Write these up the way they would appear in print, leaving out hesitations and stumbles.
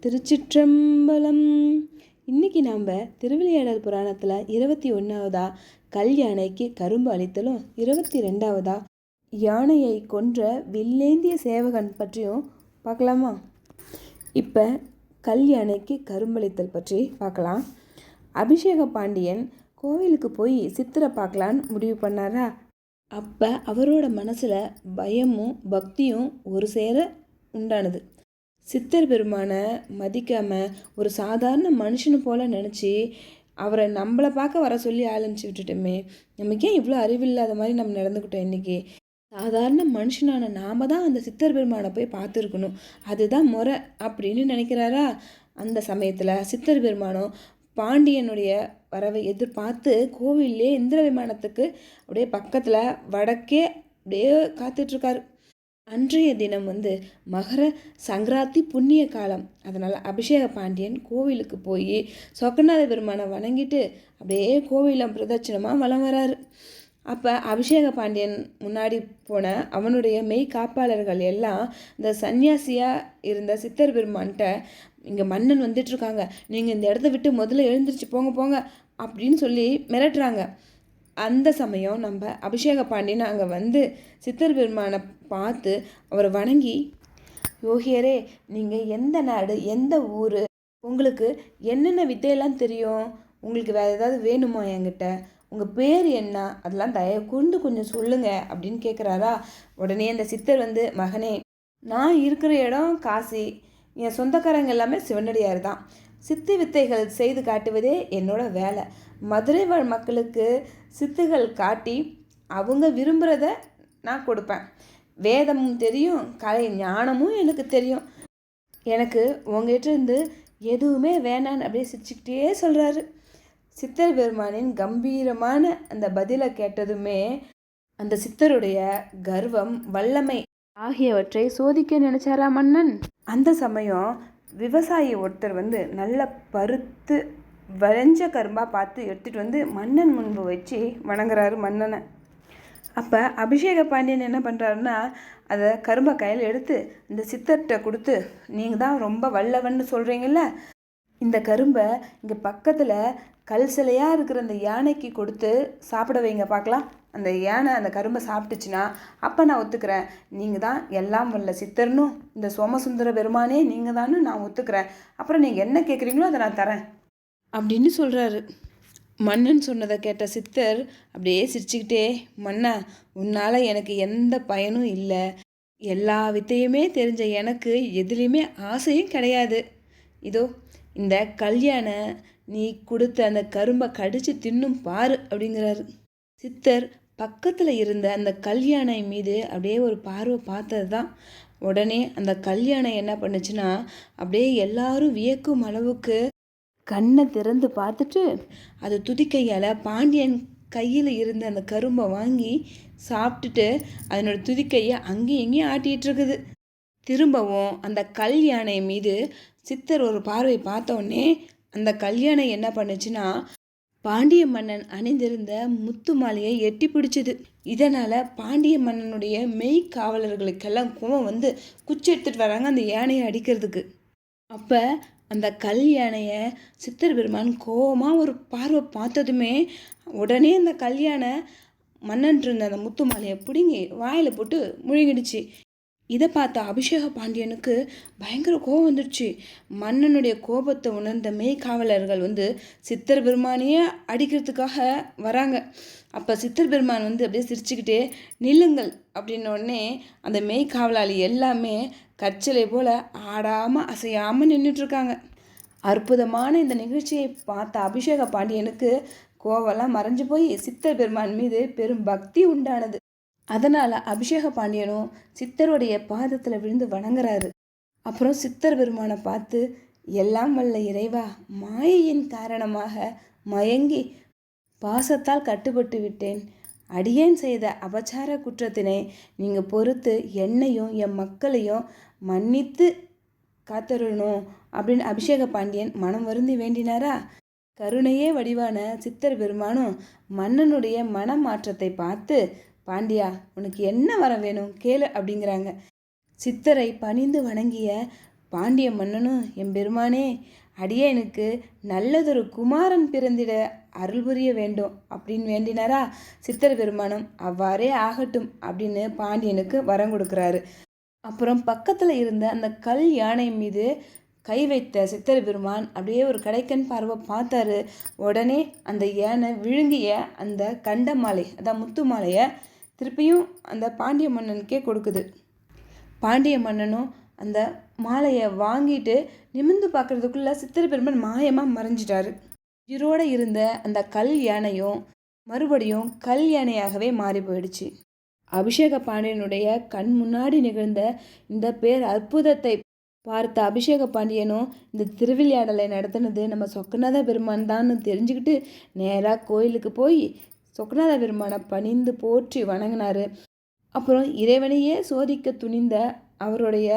திருச்சிற்றம்பலம். இன்னைக்கு நாம் திருவிளையாடல் புராணத்தில் 21வதா கல்யானைக்கு கரும்பு அளித்தலும் 22வதா யானையை கொன்ற வில்லேந்திய சேவகன் பற்றியும் பார்க்கலாமா? இப்போ கல்யானைக்கு கரும்பளித்தல் பற்றி பார்க்கலாம். அபிஷேக பாண்டியன் கோவிலுக்கு போய் சித்திரை பார்க்கலான்னு முடிவு பண்ணாரா? அப்போ அவரோட மனசில் பயமும் பக்தியும் ஒரு சேர உண்டானது. சித்தர் பெருமானை மதிக்காமல் ஒரு சாதாரண மனுஷனு போல் நினச்சி அவரை நம்மளை பார்க்க வர சொல்லி ஆரம்பிச்சு விட்டுட்டோமே, நமக்கு ஏன் இவ்வளோ அறிவில்லாத மாதிரி நம்ம நடந்துக்கிட்டோம். இன்றைக்கி சாதாரண மனுஷனான நாம் தான் அந்த சித்தர் பெருமானை போய் பார்த்துருக்கணும், அதுதான் முறை அப்படின்னு நினைக்கிறாரா? அந்த சமயத்தில் சித்தர் பெருமானும் பாண்டியனுடைய வரவை எதிர்பார்த்து கோவிலே இந்திர விமானத்துக்கு அப்படியே பக்கத்தில் வடக்கே அப்படியே காத்துட்ருக்காரு. அன்றைய தினம் மகர சங்கராந்தி புண்ணிய காலம். அதனால் அபிஷேக பாண்டியன் கோவிலுக்கு போய் சொக்கநாத பெருமானை வணங்கிட்டு அப்படியே கோவிலம் பிரதட்சணமாக வலம் வராரு. அப்போ அபிஷேக பாண்டியன் முன்னாடி போன அவனுடைய மெய் காப்பாளர்கள் எல்லாம் இந்த சன்னியாசியாக இருந்த சித்தர் பெருமான்கிட்ட, இங்கே மன்னன் வந்துட்டுருக்காங்க, நீங்கள் இந்த இடத்த விட்டு முதல்ல எழுந்திரிச்சு போங்க போங்க அப்படின்னு சொல்லி மிரட்டுறாங்க. அந்த சமயம் நம்ம அபிஷேக பாண்டியன் அங்கே சித்தர் பெருமானை பார்த்து அவரை வணங்கி, யோகியரே, நீங்கள் எந்த நாடு, எந்த ஊர், உங்களுக்கு என்னென்ன வித்தையெல்லாம் தெரியும், உங்களுக்கு வேறு ஏதாவது வேணுமா, என்கிட்ட உங்கள் பேர் என்ன, அதெல்லாம் தயவு கொண்டு கொஞ்சம் சொல்லுங்க அப்படின்னு கேட்குறாரா? உடனே அந்த சித்தர் மகனே, நான் இருக்கிற இடம் காசி, என் சொந்தக்காரங்க எல்லாமே சிவனடியார் தான், சித்தி வித்தைகள் செய்து காட்டுவதே என்னோட வேலை. மதுரை வாழ் மக்களுக்கு சித்துகள் காட்டி அவங்க விரும்புகிறத நான் கொடுப்பேன். வேதமும் தெரியும், கலை ஞானமும் எனக்கு தெரியும். எனக்கு உங்ககிட்ட இருந்து எதுவுமே வேணான்னு அப்படியே சிரிச்சுக்கிட்டே சொல்கிறாரு. சித்தர் பெருமானின் கம்பீரமான அந்த பதிலை கேட்டதுமே அந்த சித்தருடைய கர்வம், வல்லமை ஆகியவற்றை சோதிக்க நினைச்சாரா மன்னன். அந்த சமயம் விவசாயி ஒருத்தர் நல்ல பருத்து வளைஞ்ச கரும்பாக பார்த்து எடுத்துகிட்டு மன்னன் முன்பு வச்சு வணங்குறாரு மன்னனை. அப்போ அபிஷேக பாண்டியன் என்ன பண்ணுறாருன்னா, அதை கரும்பை கையில் எடுத்து இந்த சித்தர்கிட்ட கொடுத்து, நீங்கள் தான் ரொம்ப வல்லவன்னு சொல்கிறீங்கல்ல, இந்த கரும்பை இங்கே பக்கத்தில் கல் சிலையாக இருக்கிற அந்த யானைக்கு கொடுத்து சாப்பிட வைங்க பார்க்கலாம். அந்த யானை அந்த கரும்பை சாப்பிட்டுச்சுன்னா அப்போ நான் ஒத்துக்கிறேன், நீங்கள் தான் எல்லாம் வல்ல சித்தர்னும் இந்த சோமசுந்தர பெருமானே நீங்கள் தான்னு நான் ஒத்துக்கிறேன். அப்புறம் நீங்கள் என்ன கேட்குறீங்களோ அதை நான் தரேன் அப்படின்னு சொல்கிறாரு. மன்னன் சொன்னதை கேட்ட சித்தர் அப்படியே சிரிச்சுக்கிட்டே, மன்னா, உன்னால் எனக்கு எந்த பயனும் இல்லை, எல்லா வித்தையுமே தெரிஞ்ச எனக்கு எதுலேயுமே ஆசையும் கிடையாது. இதோ இந்த கல்யாண நீ கொடுத்த அந்த கரும்பை கடிச்சு தின்னும் பாரு அப்படிங்கிறாரு. சித்தர் பக்கத்தில் இருந்த அந்த கல்யாணை மீது அப்படியே ஒரு பார்வை பார்த்தது தான். உடனே அந்த கல்யாணம் என்ன பண்ணுச்சுன்னா, அப்படியே எல்லாரும் வியக்கும் அளவுக்கு கண்ணை திறந்து பார்த்துட்டு அது துதிக்கையால் பாண்டியன் கையில் இருந்த அந்த கரும்பை வாங்கி சாப்பிட்டுட்டு அதனோட துதிக்கையை அங்கேயும் இங்கேயும் ஆட்டிகிட்டு இருக்குது. திரும்பவும் அந்த கல் யானை மீது சித்தர் ஒரு பார்வை பார்த்தோடனே அந்த கல்யாணை என்ன பண்ணுச்சுன்னா, பாண்டிய மன்னன் அணிந்திருந்த முத்து மாலையை எட்டி பிடிச்சது. இதனால் பாண்டிய மன்னனுடைய மெய் காவலர்களுக்கெல்லாம் கோவம் குச்சி எடுத்துகிட்டு வராங்க அந்த யானையை அடிக்கிறதுக்கு. அப்போ அந்த கல் யானையை சித்தர் பெருமான் கோவமாக ஒரு பார்வை பார்த்ததுமே உடனே அந்த கல்யாணை மன்னன் இருந்த அந்த முத்து மாலையை பிடுங்கி வாயில் போட்டு முழுங்கிடுச்சு. இதை பார்த்த அபிஷேக பாண்டியனுக்கு பயங்கர கோபம் வந்துடுச்சு. மன்னனுடைய கோபத்தை உணர்ந்த மெய்காவலர்கள் சித்தர் பெருமானையே அடிக்கிறதுக்காக வராங்க. அப்போ சித்தர் பெருமான் அப்படியே சிரிச்சுக்கிட்டே, நில்லுங்கள் அப்படின்ன உடனே அந்த மெய்காவலாளி எல்லாமே கற்சிலை போல் ஆடாமல் அசையாமல் நின்றுட்டுருக்காங்க. அற்புதமான இந்த நிகழ்ச்சியை பார்த்த அபிஷேக பாண்டியனுக்கு கோவெல்லாம் மறைஞ்சு போய் சித்தர் பெருமான் மீது பெரும் பக்தி உண்டானது. அதனால் அபிஷேக பாண்டியனும் சித்தருடைய பாதத்தில் விழுந்து வணங்குறாரு. அப்புறம் சித்தர் பெருமானை பார்த்து, எல்லாம் வல்ல இறைவா, மாயையின் காரணமாக மயங்கி பாசத்தால் கட்டுப்பட்டு விட்டேன். அடியேன் செய்த அபச்சார குற்றத்தினை நீங்கள் பொறுத்து என்னையும் என் மக்களையும் மன்னித்து காத்தருணும் அப்படின்னு அபிஷேக பாண்டியன் மனம் வருந்தி வேண்டினாரா? கருணையே வடிவான சித்தர் பெருமானும் மன்னனுடைய மனமாற்றத்தை பார்த்து, பாண்டியா, உனக்கு என்ன வர வேணும் கேளு அப்படிங்கிறாங்க. சித்தரை பணிந்து வணங்கிய பாண்டிய மன்னனும், எம்பெருமானே, அடியேனுக்கு நல்லதொரு குமாரன் பிறந்திட அருள் புரிய வேண்டும் அப்படின்னு வேண்டினாரா. சித்தர் பெருமானும் அவ்வாறே ஆகட்டும் அப்படின்னு பாண்டியனுக்கு வரம் கொடுக்குறாரு. அப்புறம் பக்கத்தில் இருந்த அந்த கல் யானை மீது கை வைத்த சித்தர் பெருமான் அப்படியே ஒரு கடைக்கண் பார்வை பார்த்தாரு. உடனே அந்த யானை விழுங்கிய அந்த கண்ட மாலை, அதான் முத்து மாலையை திருப்பியும் அந்த பாண்டிய மன்னனுக்கே கொடுக்குது. பாண்டிய மன்னனும் அந்த மாலையை வாங்கிட்டு நிமிர்ந்து பார்க்கறதுக்குள்ள சித்திர பெருமான் மாயமாக மறைஞ்சிட்டாரு. உயிரோடு இருந்த அந்த கல் யானையும் மறுபடியும் கல் யானையாகவே மாறி போயிடுச்சு. அபிஷேக பாண்டியனுடைய கண் முன்னாடி நிகழ்ந்த இந்த பேர் அற்புதத்தை பார்த்த அபிஷேக பாண்டியனும் இந்த திருவிளையாடலை நடத்தினது நம்ம சொக்கநாத பெருமான் தான் தெரிஞ்சுக்கிட்டு நேராக கோயிலுக்கு போய் சொக்கநாத பெருமானை பணிந்து போற்றி வணங்கினார். அப்புறம் இறைவனையே சோதிக்க துணிந்த அவருடைய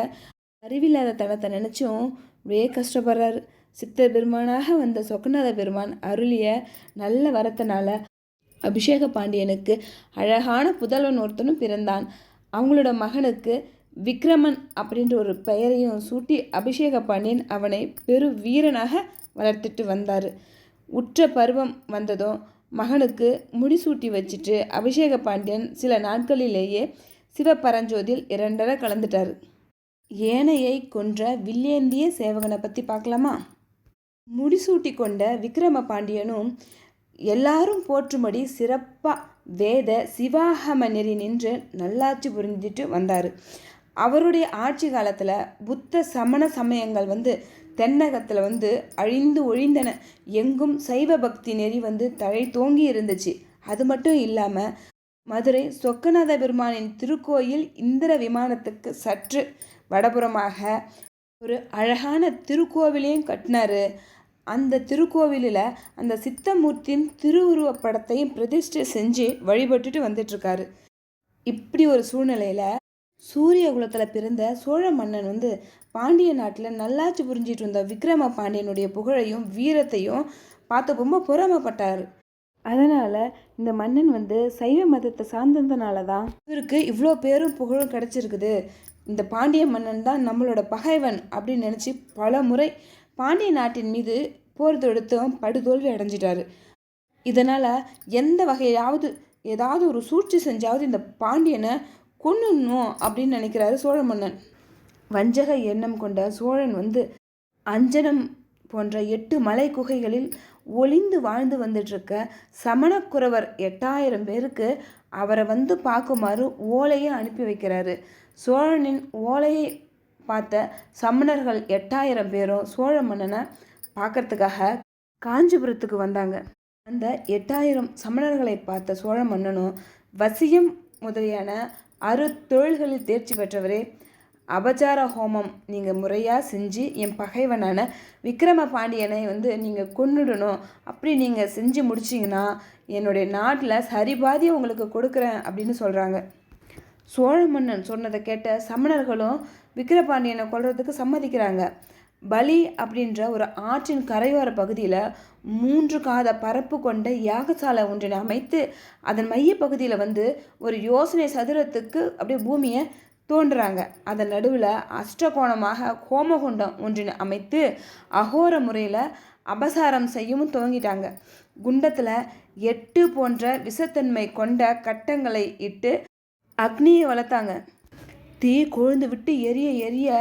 அறிவில்லாத தனத்தை நினச்சும் அப்படியே கஷ்டப்படுறாரு. சித்தர் பெருமானாக வந்த சொக்கநாத பெருமான் அருளிய நல்ல வரத்தினால அபிஷேக பாண்டியனுக்கு அழகான புதல்வன் ஒருத்தனும் பிறந்தான். அவங்களோட மகனுக்கு விக்ரமன் அப்படின்ற ஒரு பெயரையும் சூட்டி அபிஷேக பாண்டியன் அவனை பெரு வீரனாக வளர்த்துட்டு வந்தார். உற்ற பருவம் வந்ததும் மகனுக்கு முடிசூட்டி வச்சுட்டு அபிஷேக பாண்டியன் சில நாட்களிலேயே சிவபரஞ்சோதியில் 2 கலந்துட்டார். ஏனையை கொன்ற வில்லேந்திய சேவகனை பற்றி பார்க்கலாமா? முடிசூட்டி கொண்ட விக்ரம பாண்டியனும் எல்லாரும் போற்றும்படி சிறப்பாக வேத சிவாகம நெறி நின்று நல்லாட்சி புரிஞ்சிட்டு வந்தார். அவருடைய ஆட்சி காலத்தில் புத்த சமண சமயங்கள் தென்னகத்தில் அழிந்து ஒழிந்தன. எங்கும் சைவ பக்தி நெறி தழை தோங்கி இருந்துச்சு. அது மட்டும் இல்லாமல் மதுரை சொக்கநாத பெருமானின் திருக்கோயில் இந்திர விமானத்துக்கு சற்று வடபுறமாக ஒரு அழகான திருக்கோவிலையும் கட்டினார். அந்த திருக்கோவிலில் அந்த சித்தமூர்த்தியின் திருவுருவப் படத்தையும் பிரதிஷ்டை செஞ்சு வழிபட்டுட்டு வந்துட்டுருக்காரு. இப்படி ஒரு சூழ்நிலையில் சூரிய குலத்தில் பிறந்த சோழ மன்னன் பாண்டிய நாட்டில் நல்லாட்சி புரிஞ்சிட்டு இருந்த விக்ரம பாண்டியனுடைய புகழையும் வீரத்தையும் பார்த்து ரொம்ப பொறாமப்பட்டார். அதனால் இந்த மன்னன் சைவ மதத்தை சார்ந்ததுனால தான் இவருக்கு இவ்வளோ பேரும் புகழும் கிடச்சிருக்குது. இந்த பாண்டிய மன்னன் தான் நம்மளோட பகைவன் அப்படின்னு நினச்சி பல முறை பாண்டிய நாட்டின் மீது போர் தொடுத்தும் படுதோல்வி அடைஞ்சிட்டாரு. இதனால் எந்த வகையாவது ஏதாவது ஒரு சூழ்ச்சி செஞ்சாவது இந்த பாண்டியனை கொன்னுடணும் அப்படின்னு நினைக்கிறாரு சோழ மன்னன். வஞ்சக எண்ணம் கொண்ட சோழன் அஞ்சனம் போன்ற 8 மலை குகைகளில் ஒளிந்து வாழ்ந்து வந்துட்டுருக்க சமணக்குறவர் 8000 பேருக்கு அவரை பார்க்குமாறு ஓலையை அனுப்பி வைக்கிறாரு. சோழனின் ஓலையை பார்த்த சமணர்கள் 8000 பேரும் சோழ மன்னனை பார்க்கறதுக்காக காஞ்சிபுரத்துக்கு வந்தாங்க. அந்த 8000 சமணர்களை பார்த்த சோழ மன்னனும் வசியம் முதலியான தொழில்களில் தேர்ச்சி பெற்றவரே, அபச்சார ஹோமம் நீங்கள் முறையாக செஞ்சு என் பகைவனான விக்ரம பாண்டியனை நீங்கள் கொன்னுடணும். அப்படி நீங்கள் செஞ்சு முடிச்சிங்கன்னா என்னுடைய நாட்டில் சரிபாதியை உங்களுக்கு கொடுக்குறேன் அப்படின்னு சொல்கிறாங்க. சோழ மன்னன் சொன்னதை கேட்ட சமணர்களும் விக்கிரபாண்டியனை கொல்றதுக்கு சம்மதிக்கிறாங்க. பலி அப்படின்ற ஒரு ஆற்றின் கரையோர பகுதியில் 3 காத பரப்பு கொண்ட யாகசாலை ஒன்றினை அமைத்து அதன் மைய பகுதியில் ஒரு யோசனை சதுரத்துக்கு அப்படியே பூமியை தோன்றுறாங்க. அதன் நடுவில் அஷ்டகோணமாக ஹோமகுண்டம் ஒன்றினை அமைத்து அகோர முறையில் அபசாரம் செய்யவும் துவங்கிட்டாங்க. குண்டத்தில் 8 போன்ற விஷத்தன்மை கொண்ட கட்டங்களை இட்டு அக்னியை வளர்த்தாங்க. தீ கொழுந்து விட்டு எரிய எரிய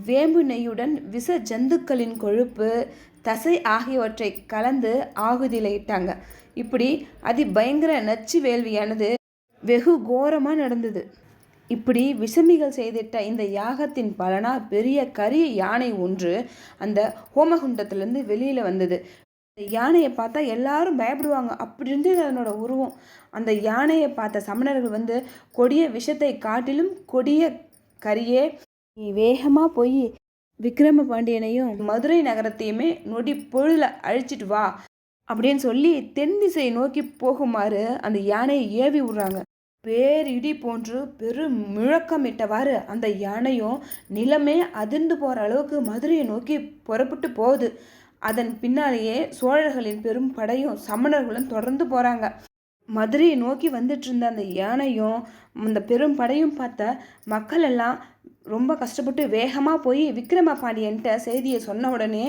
வேம்பு நெய்யுடன் விஷ ஜந்துக்களின் கொழுப்பு, தசை ஆகியவற்றை கலந்து ஆகுதியில் இட்டாங்க. இப்படி அதிபயங்கர நச்சு வேள்வியானது வெகு கோரமாக நடந்தது. இப்படி விஷமிகள் செய்திட்ட இந்த யாகத்தின் பலனா பெரிய கரிய யானை ஒன்று அந்த ஹோமகுண்டத்திலேருந்து வெளியில் வந்தது. அந்த யானையை பார்த்தா எல்லாரும் பயப்படுவாங்க. அப்படி இருந்தது அதனோட உருவம். அந்த யானையை பார்த்த சமணர்கள் கொடிய விஷத்தை காட்டிலும் கொடிய கரியே, நீ வேகமாக போய் விக்ரம பாண்டியனையும் மதுரை நகரத்தையுமே நொடி பொழுதுல அழிச்சிட்டு வா அப்படின்னு சொல்லி தென் திசை நோக்கி போகுமாறு அந்த யானையை ஏவி விடுறாங்க. பேரிடி போன்று பெரும் முழக்கமிட்டவாறு அந்த யானையும் நிலமே அதிர்ந்து போகிற அளவுக்கு மதுரையை நோக்கி புறப்பட்டு போகுது. அதன் பின்னாலேயே சோழர்களின் பெரும் படையும் சமணர்களும் தொடர்ந்து போகிறாங்க. மதுரையை நோக்கி வந்துட்டு இருந்த அந்த யானையும் அந்த பெரும் படையும் பார்த்த மக்கள் எல்லாம் ரொம்ப கஷ்டப்பட்டு வேகமாக போய் விக்ரம பாண்டியன்ட்ட செய்தியை சொன்ன உடனே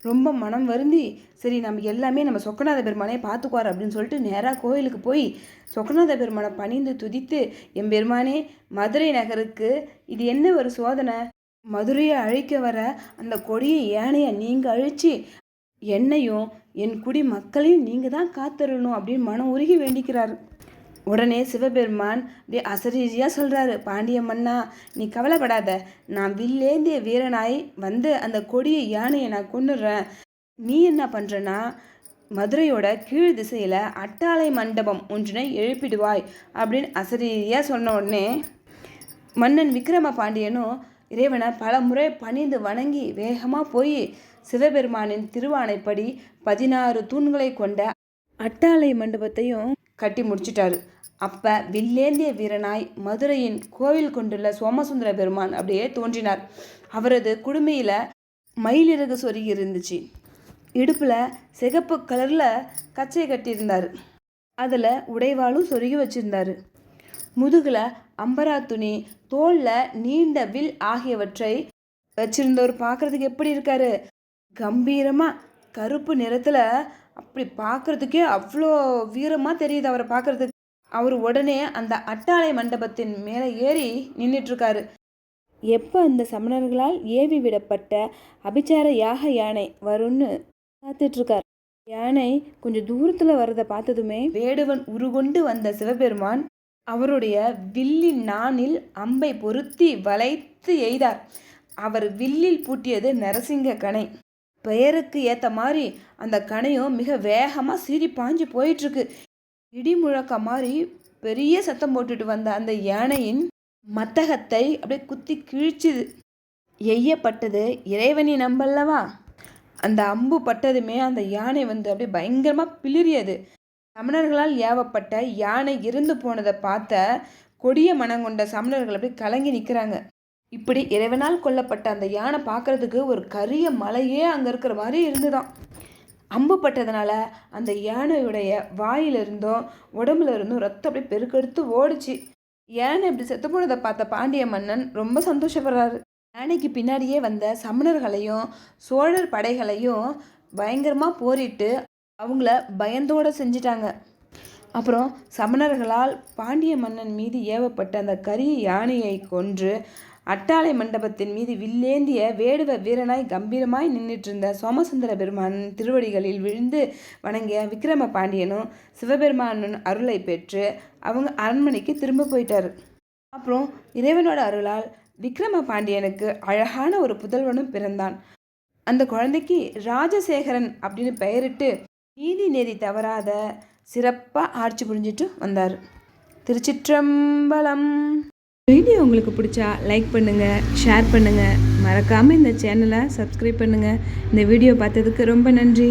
ரொம்ப மனம் வருந்தி, சரி நம்ம எல்லாமே நம்ம சொக்கநாத பெருமானே பார்த்துக்குவார் அப்படின்னு சொல்லிட்டு நேராக கோயிலுக்கு போய் சொக்கநாத பெருமானை பணிந்து துதித்து, எம்பெருமானே, மதுரை நகருக்கு இது என்ன ஒரு சோதனை, மதுரையை அழிக்க வர அந்த கொடிய யானையை நீங்கள் அழித்து என்னையும் என் குடி மக்களையும் நீங்கள் தான் காத்தரணும் அப்படின்னு மனம் உருகி வேண்டிக்கிறாரு. உடனே சிவபெருமான் அப்படியே அசரீரியாக சொல்கிறாரு, பாண்டிய மன்னா, நீ கவலைப்படாத, நான் வில்லேந்திய வீரனாய் வந்து அந்த கொடிய யானையை நான் கொன்னுடுறேன். நீ என்ன பண்ணுறனா, மதுரையோட கீழ் திசையில் அட்டாளை மண்டபம் ஒன்றினை எழுப்பிடுவாய் அப்படின்னு அசரீரியாக சொன்ன உடனே மன்னன் விக்ரம பாண்டியனும் இறைவனை பல முறை பணிந்து வணங்கி வேகமாக போய் சிவபெருமானின் திருவானைப்படி 16 தூண்களை கொண்ட அட்டாளை மண்டபத்தையும் கட்டி முடிச்சிட்டாரு. அப்போ வில்லேந்திய வீரனாய் மதுரையின் கோவில் கொண்டுள்ள சோமசுந்தர பெருமான் அப்படியே தோன்றினார். அவரது குடுமையில் மயிலிறகு சொருகி இருந்துச்சு. இடுப்பில் சிகப்பு கலரில் கச்சை கட்டியிருந்தார். அதில் உடைவாளும் சொருகி வச்சிருந்தார். முதுகில் அம்பரா துணி, தோளில் நீண்ட வில் ஆகியவற்றை வச்சிருந்தவர் பார்க்குறதுக்கு எப்படி இருக்காரு, கம்பீரமாக கருப்பு நிறத்தில் அப்படி பார்க்குறதுக்கே அவ்வளோ வீரமாக தெரியுது அவரை பார்க்குறதுக்கு. அவர் உடனே அந்த அட்டாளை மண்டபத்தின் மேலே ஏறி நின்றுட்டுருக்காரு. எப்போ அந்த சமணர்களால் ஏவி விடப்பட்ட அபிச்சார யாக யானை வரும்னு காத்துட்ருக்கார். யானை கொஞ்சம் தூரத்தில் வர்றதை பார்த்ததுமே வேடுவன் உருகொண்டு வந்த சிவபெருமான் அவருடைய வில்லின் நாணில் அம்பை பொருத்தி வளைத்து எய்தார். அவர் வில்லில் பூட்டியது நரசிங்க கணை. பெயருக்கு ஏற்ற மாதிரி அந்த கணையும் மிக வேகமாக சீறி பாஞ்சு போயிட்டுருக்கு. இடி முழக்க மாதிரி பெரிய சத்தம் போட்டுட்டு வந்த அந்த யானையின் மத்தகத்தை அப்படியே குத்தி கிழிச்சுது. எய்யப்பட்டது இறைவனின் அம்பல்லவா. அந்த அம்பு பட்டதுமே அந்த யானை வந்து அப்படியே பயங்கரமாக பிளிரியது. சமணர்களால் ஏவப்பட்ட யானை இருந்து போனதை பார்த்த கொடிய மனங்கொண்ட சமணர்கள் அப்படியே கலங்கி நிற்கிறாங்க. இப்படி இறைவனால் கொல்லப்பட்ட அந்த யானை பார்க்குறதுக்கு ஒரு கரிய மலையே அங்கே இருக்கிற மாதிரி இருந்துதான். அம்பு பட்டதுனால அந்த யானையுடைய வாயிலிருந்தும் உடம்புல இருந்தும் ரத்தம் அப்படியே பெருக்கெடுத்து ஓடிச்சு. யானை இப்படி செத்து போனதை பார்த்த பாண்டிய மன்னன் ரொம்ப சந்தோஷப்படுறாரு. யானைக்கு பின்னாடியே வந்த சமணர்களையும் சோழர் படைகளையும் பயங்கரமாக போரிட்டு அவங்கள பயந்தோடு செஞ்சிட்டாங்க. அப்புறம் சமணர்களால் பாண்டிய மன்னன் மீது ஏவப்பட்ட அந்த கரிய யானையை கொன்று அட்டாளை மண்டபத்தின் மீது வில்லேந்திய வேடுவ வீரனாய் கம்பீரமாய் நின்றுட்டு இருந்த சோமசுந்தர பெருமான் திருவடிகளில் விழுந்து வணங்கிய விக்ரம பாண்டியனும் சிவபெருமானின் அருளை பெற்று அவங்க அரண்மனைக்கு திரும்ப போயிட்டாரு. அப்புறம் இறைவனோட அருளால் விக்ரம பாண்டியனுக்கு அழகான ஒரு புதல்வனும் பிறந்தான். அந்த குழந்தைக்கு ராஜசேகரன் அப்படின்னு பெயரிட்டு நீதி நெறி தவறாத சிறப்பாக ஆட்சி புரிஞ்சிட்டு வந்தார். திருச்சிற்றம்பலம். வீடியோ உங்களுக்கு பிடிச்சா லைக் பண்ணுங்கள், ஷேர் பண்ணுங்கள், மறக்காமல் இந்த சேனலை சப்ஸ்கிரைப் பண்ணுங்கள். இந்த வீடியோ பார்த்ததுக்கு ரொம்ப நன்றி.